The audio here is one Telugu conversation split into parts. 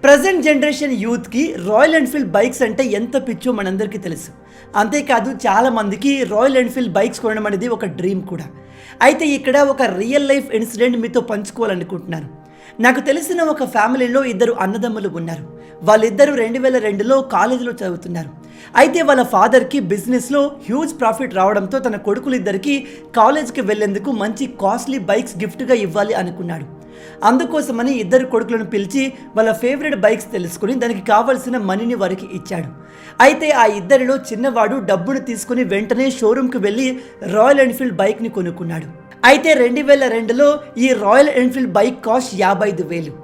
ప్రజెంట్ జనరేషన్ యూత్కి రాయల్ ఎన్ఫీల్డ్ బైక్స్ అంటే ఎంత పిచ్చో మనందరికీ తెలుసు. అంతేకాదు చాలామందికి రాయల్ ఎన్ఫీల్డ్ బైక్స్ కొనడం అనేది ఒక డ్రీమ్ కూడా. అయితే ఇక్కడ ఒక రియల్ లైఫ్ ఇన్సిడెంట్ మీతో పంచుకోవాలనుకుంటున్నాను. నాకు తెలిసిన ఒక ఫ్యామిలీలో ఇద్దరు అన్నదమ్ములు ఉన్నారు. వాళ్ళిద్దరూ 2002లో కాలేజీలో చదువుతున్నారు. అయితే వాళ్ళ ఫాదర్కి బిజినెస్లో హ్యూజ్ ప్రాఫిట్ రావడంతో తన కొడుకులిద్దరికీ కాలేజ్కి వెళ్లేందుకు మంచి కాస్ట్లీ బైక్స్ గిఫ్ట్గా ఇవ్వాలి అనుకున్నాడు. అందుకోసమని ఇద్దరు కొడుకులను పిలిచి వాళ్ళ ఫేవరెట్ బైక్స్ తెలుసుకుని దానికి కావాల్సిన మనీని వారికి ఇచ్చాడు. అయితే ఆ ఇద్దరిలో చిన్నవాడు డబ్బును తీసుకుని వెంటనే షోరూమ్కి వెళ్ళి రాయల్ ఎన్ఫీల్డ్ బైక్ని కొనుక్కున్నాడు. అయితే 2002లో ఈ రాయల్ ఎన్ఫీల్డ్ బైక్ కాస్ట్ 55,000.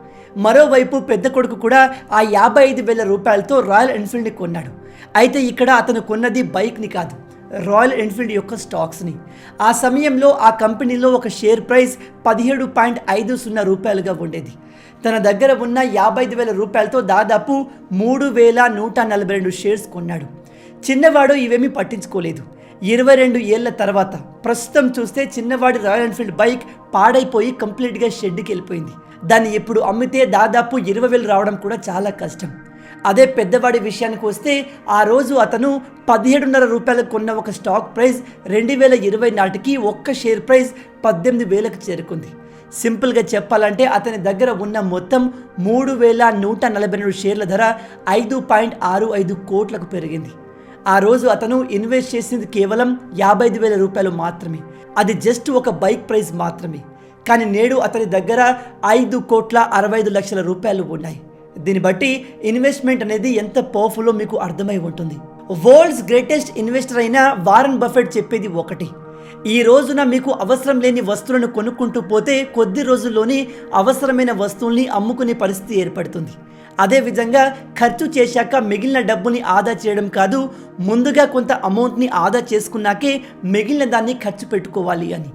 మరోవైపు పెద్ద కొడుకు కూడా ఆ 55,000 రూపాయలతో రాయల్ ఎన్ఫీల్డ్ని కొన్నాడు. అయితే ఇక్కడ అతను కొన్నది బైక్ని కాదు, రాయల్ ఎన్ఫీల్డ్ యొక్క స్టాక్స్ని. ఆ సమయంలో ఆ కంపెనీలో ఒక షేర్ ప్రైస్ 17.50 రూపాయలుగా ఉండేది. తన దగ్గర ఉన్న 55,000 రూపాయలతో దాదాపు 3,142 షేర్స్ కొన్నాడు. చిన్నవాడు ఇవేమీ పట్టించుకోలేదు. 22 ఏళ్ల తర్వాత ప్రస్తుతం చూస్తే చిన్నవాడి రాయల్ ఎన్ఫీల్డ్ బైక్ పాడైపోయి కంప్లీట్గా షెడ్కి వెళ్ళిపోయింది. దాన్ని ఇప్పుడు అమ్మితే దాదాపు 20,000 రావడం కూడా చాలా కష్టం. అదే పెద్దవాడి విషయానికి వస్తే ఆ రోజు అతను 17.5 రూపాయలకు కొన్న ఒక స్టాక్ ప్రైస్ 2020 నాటికి ఒక్క షేర్ ప్రైస్ 18,000కు చేరుకుంది. సింపుల్గా చెప్పాలంటే అతని దగ్గర ఉన్న మొత్తం 3,142 షేర్ల ధర 5.65 కోట్లకు పెరిగింది. ఆ రోజు అతను ఇన్వెస్ట్ చేసింది కేవలం 55,000 రూపాయలు మాత్రమే. అది జస్ట్ ఒక బైక్ ప్రైస్ మాత్రమే. కానీ నేడు అతని దగ్గర 5,65,00,000 రూపాయలు ఉన్నాయి. దీన్ని బట్టి ఇన్వెస్ట్మెంట్ అనేది ఎంత పవర్ఫుల్లో మీకు అర్థమై ఉంటుంది. వరల్డ్స్ గ్రేటెస్ట్ ఇన్వెస్టర్ అయిన వారన్ బఫెట్ చెప్పేది ఒకటి: ఈ రోజున మీకు అవసరం లేని వస్తువులను కొనుక్కుంటూ పోతే కొద్ది రోజుల్లోనే అవసరమైన వస్తువుల్ని అమ్ముకునే పరిస్థితి ఏర్పడుతుంది. అదేవిధంగా ఖర్చు చేశాక మిగిలిన డబ్బుని ఆదా చేయడం కాదు, ముందుగా కొంత అమౌంట్ని ఆదా చేసుకున్నాకే మిగిలిన దాన్ని ఖర్చు పెట్టుకోవాలి అని.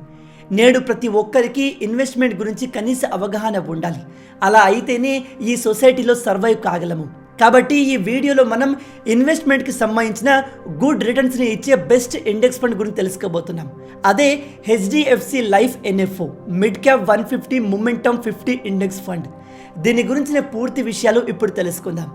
నేడు ప్రతి ఒక్కరికి ఇన్వెస్ట్మెంట్ గురించి కనీస అవగాహన ఉండాలి. అలా అయితేనే ఈ సొసైటీలో సర్వైవ్ కాగలము. కాబట్టి ఈ వీడియోలో మనం ఇన్వెస్ట్మెంట్కి సంబంధించిన గుడ్ రిటర్న్స్ని ఇచ్చే బెస్ట్ ఇండెక్స్ ఫండ్ గురించి తెలుసుకోబోతున్నాం. అదే HDFC life NFO mid cap 150 momentum 50 index fund. దీని గురించిన పూర్తి విషయాలు ఇప్పుడు తెలుసుకుందాం.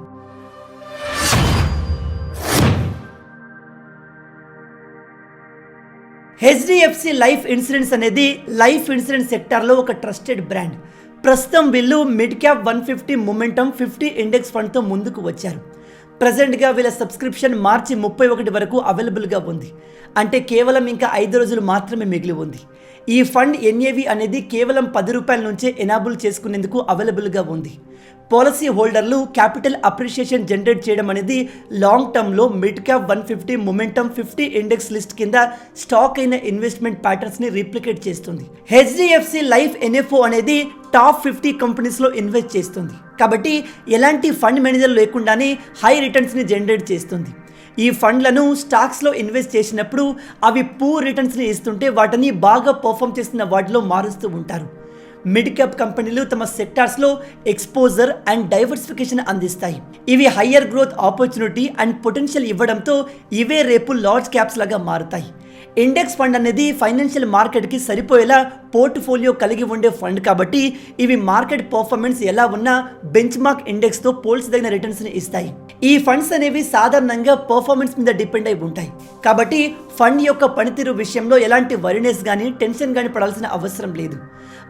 HDFC లైఫ్ ఇన్సూరెన్స్ అనేది లైఫ్ ఇన్సూరెన్స్ సెక్టార్లో ఒక ట్రస్టెడ్ బ్రాండ్. ప్రస్తుతం వీళ్ళు మిడ్ క్యాప్ 150 మొమెంటమ్ 50 ఇండెక్స్ ఫండ్తో ముందుకు వచ్చారు. ప్రజెంట్గా వీళ్ళ సబ్స్క్రిప్షన్ మార్చి 31 వరకు అవైలబుల్గా ఉంది. అంటే కేవలం ఇంకా 5 రోజులు మాత్రమే మిగిలి ఉంది. ఈ ఫండ్ NAV అనేది కేవలం 10 రూపాయల నుంచే ఎనాబుల్ చేసుకునేందుకు అవైలబుల్గా ఉంది. పాలసీ హోల్డర్లు క్యాపిటల్ అప్రిషియేషన్ జనరేట్ చేయడం అనేది లాంగ్ టర్మ్లో mid cap 150 momentum 50 index list కింద స్టాక్ అయిన ఇన్వెస్ట్మెంట్ ప్యాటర్న్స్ని రీప్లికేట్ చేస్తుంది. HDFC లైఫ్ NFO అనేది టాప్ 50 కంపెనీస్లో ఇన్వెస్ట్ చేస్తుంది. కాబట్టి ఎలాంటి ఫండ్ మేనేజర్ లేకుండానే హై రిటర్న్స్ని జనరేట్ చేస్తుంది. ఈ ఫండ్లను స్టాక్స్లో ఇన్వెస్ట్ చేసినప్పుడు అవి పూర్ రిటర్న్స్ని ఇస్తుంటే వాటిని బాగా పర్ఫామ్ చేస్తున్న వాటిలో మారుస్తూ ఉంటారు. మిడ్ క్యాప్ కంపెనీలు తమ సెక్టార్స్లో ఎక్స్పోజర్ అండ్ డైవర్సిఫికేషన్ అందిస్తాయి. ఇవి higher growth opportunity and potential ఇవ్వడంతో ఇవే రేపు లార్జ్ క్యాప్స్ లాగా మారుతాయి. ఇండెక్స్ ఫండ్ అనేది ఫైనాన్షియల్ మార్కెట్కి సరిపోయేలా పోర్ట్ఫోలియో కలిగి ఉండే ఫండ్ కాబట్టి ఇవి మార్కెట్ పర్ఫార్మెన్స్ ఎలా ఉన్నా బెంచ్ మార్క్ ఇండెక్స్తో పోల్చదగిన రిటర్న్స్ని ఇస్తాయి. ఈ ఫండ్స్ అనేవి సాధారణంగా పర్ఫార్మెన్స్ మీద డిపెండ్ అయి ఉంటాయి. కాబట్టి ఫండ్ యొక్క పనితీరు విషయంలో ఎలాంటి వరీనెస్ కానీ టెన్షన్ కానీ పడాల్సిన అవసరం లేదు.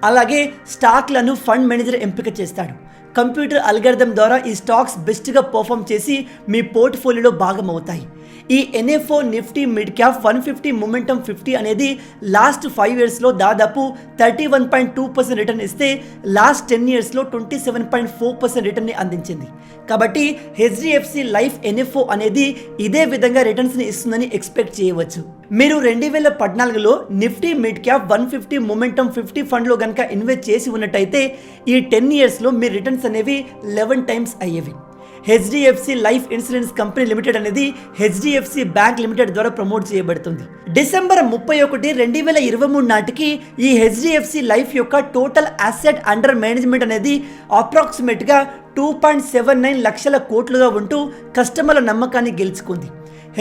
అలాగే స్టాక్లను ఫండ్ మేనేజర్ ఎంపిక చేస్తాడు. కంప్యూటర్ అల్గారిథం ద్వారా ఈ స్టాక్స్ బెస్ట్గా పర్ఫామ్ చేసి మీ పోర్ట్ఫోలియోలో భాగం అవుతాయి. ఈ NFO Nifty mid cap 150 momentum 50 అనేది లాస్ట్ 5 ఇయర్స్లో దాదాపు 31.2% రిటర్న్ ఇస్తే లాస్ట్ 10 ఇయర్స్లో 27.4% రిటర్న్ని అందించింది. కాబట్టి HDFC లైఫ్ NFO అనేది ఇదే విధంగా రిటర్న్స్ని ఇస్తుందని ఎక్స్పెక్ట్ చేయవచ్చు. మీరు 2014లో నిఫ్టీ మిడ్ క్యాప్ 150 మొమెంటమ్ 50 ఫండ్లో కనుక ఇన్వెస్ట్ చేసి ఉన్నట్టయితే ఈ 10 ఇయర్స్లో మీ రిటర్న్స్ అనేవి 11 టైమ్స్ అయ్యేవి. HDFC life insurance company limited అనేది HDFC బ్యాంక్ లిమిటెడ్ ద్వారా ప్రమోట్ చేయబడుతుంది. డిసెంబర్ 31, 2023 నాటికి ఈ HDFC లైఫ్ యొక్క టోటల్ అసెట్ అండర్ మేనేజ్మెంట్ అనేది అప్రాక్సిమేట్గా 2.79 లక్షల కోట్లుగా ఉంటూ కస్టమర్ల నమ్మకాన్ని గెలుచుకుంది.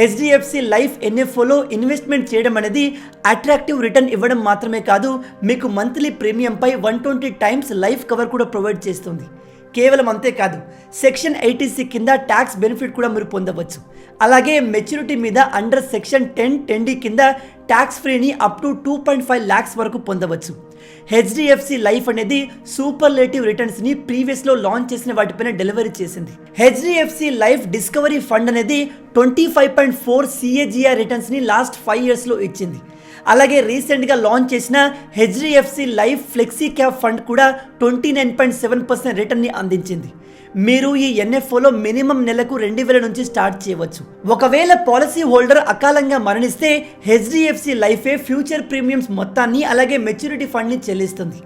HDFC లైఫ్ NFOలో ఇన్వెస్ట్మెంట్ చేయడం అనేది అట్రాక్టివ్ రిటర్న్ ఇవ్వడం మాత్రమే కాదు, మీకు మంత్లీ ప్రీమియంపై 120 టైమ్స్ లైఫ్ కవర్ కూడా ప్రొవైడ్ చేస్తుంది. కేవలం అంతేకాదు సెక్షన్ 80C కింద ట్యాక్స్ బెనిఫిట్ కూడా మీరు పొందవచ్చు. అలాగే మెచ్యూరిటీ మీద అండర్ సెక్షన్ 10(10D) కింద ట్యాక్స్ ఫ్రీని అప్ టు 2.5 lakhs వరకు పొందవచ్చు. హెచ్డిఎఫ్సి లైఫ్ అనేది సూపర్లేటివ్ రిటర్న్స్ని ప్రీవియస్లో లాంచ్ చేసిన వాటిపైన డెలివరీ చేసింది. హెచ్డిఎఫ్సి లైఫ్ డిస్కవరీ ఫండ్ అనేది 25.4 CAGR రిటర్న్స్ని లాస్ట్ 5 yearsలో ఇచ్చింది. అలాగే రీసెంట్గా లాంచ్ చేసిన HDFC life flexi cap fund కూడా 29.7% రిటర్న్ని అందించింది. మీరు ఈ ఎన్ఎఫ్ఓలో మినిమం నెలకు 2000 నుంచి స్టార్ట్ చేయవచ్చు. ఒకవేళ పాలసీ హోల్డర్ అకాలంగా మరణిస్తే హెచ్డిఎఫ్సి లైఫే ఫ్యూచర్ ప్రీమియమ్స్ మొత్తాన్ని అలాగే మెచ్యూరిటీ ఫండ్ని చెల్లిస్తుంది.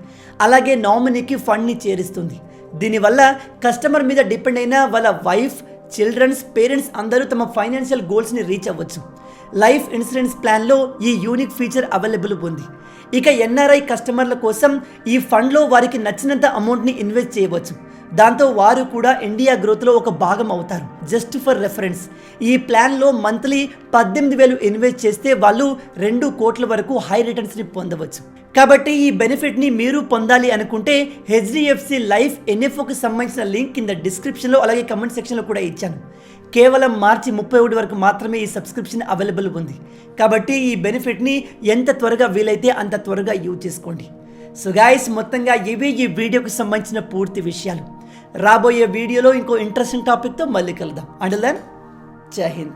అలాగే నామినీకి ఫండ్ని చేరుస్తుంది. దీనివల్ల కస్టమర్ మీద డిపెండ్ అయిన వాళ్ళ వైఫ్, చిల్డ్రన్స్, పేరెంట్స్ అందరూ తమ ఫైనాన్షియల్ గోల్స్ని రీచ్ అవ్వచ్చు. లైఫ్ ఇన్సూరెన్స్ ప్లాన్లో ఈ యూనిక్ ఫీచర్ అవైలబుల్ ఉంది. ఇక ఎన్ఆర్ఐ కస్టమర్ల కోసం ఈ ఫండ్లో వారికి నచ్చినంత అమౌంట్ని ఇన్వెస్ట్ చేయవచ్చు. దాంతో వారు కూడా ఇండియా గ్రోత్లో ఒక భాగం అవుతారు. జస్ట్ ఫర్ రెఫరెన్స్, ఈ ప్లాన్లో మంత్లీ 18,000 ఇన్వెస్ట్ చేస్తే వాళ్ళు 2 కోట్ల వరకు హై రిటర్న్స్ని పొందవచ్చు. కాబట్టి ఈ బెనిఫిట్ని మీరు పొందాలి అనుకుంటే హెచ్డిఎఫ్సి లైఫ్ ఎన్ఎఫ్ఓకి సంబంధించిన లింక్ కింద డిస్క్రిప్షన్లో అలాగే కమెంట్ సెక్షన్లో కూడా ఇచ్చాను. కేవలం మార్చి 31 వరకు మాత్రమే ఈ సబ్స్క్రిప్షన్ అవైలబుల్ ఉంది. కాబట్టి ఈ బెనిఫిట్ని ఎంత త్వరగా వీలైతే అంత త్వరగా యూజ్ చేసుకోండి. సో గైస్, మొత్తంగా ఇవి ఈ వీడియోకి సంబంధించిన పూర్తి విషయాలు. రాబోయే వీడియోలో ఇంకో ఇంట్రెస్టింగ్ టాపిక్తో మళ్ళీ కలుద్దాం. అంటిల్ దెన్, జై హింద్.